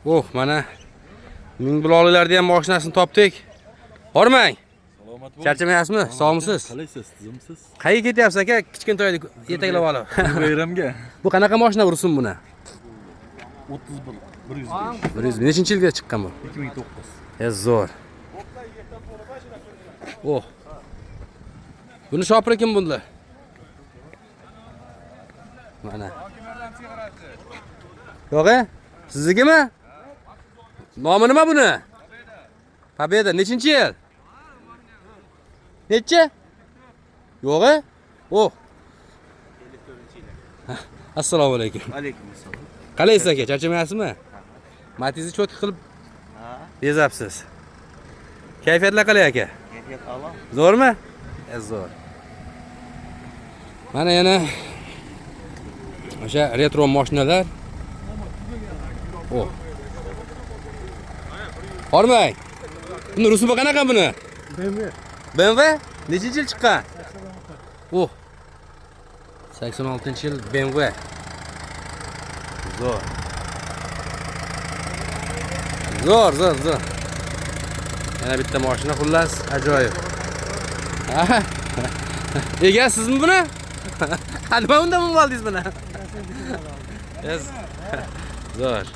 Oh, mana ming buloqlilarda ham mashinasini topdik. Hormang. Salomat bo'ling. Charchamayapsizmi? Sog'misiz? Qalaysiz, tizimsiz? Qayerga ketyapsiz aka? Kichkintoyni yetaklab olib. Bayramga Bu qanaqa mashina ursin buni? 31, 105. 100 nechinchi yilga chiqqan bu? 2009. Zo'r. Oh. Buni shopiri kim bunlar? Mana. Yo'q-a? Siznikimi? Nomi nima buni? Pobeda nechinchi yil? Necha? Yo'q-a? Oh. Assalomu alaykum. Alaykum assalom. Qalaysiz aka? Charchamayapsizmi? Matizni cho'tki qilib Ha, bezabsiz. Kayfiyatlar qalay aka? kayfiyat a'lo. Zo'rmi? Zo'r. Mana yana o'sha retro mashinalar. Oh. Hormang. Buni rusumi qanaqa buni? BMW. BMW? Nechinchi yil chiqqan? Oh. 86-yil BMW. Zo'r. Zo'r. Yana bitta mashina xullas, ajoyib. Egasizmi buni? Nima unda minib oldingiz buni? Zo'r.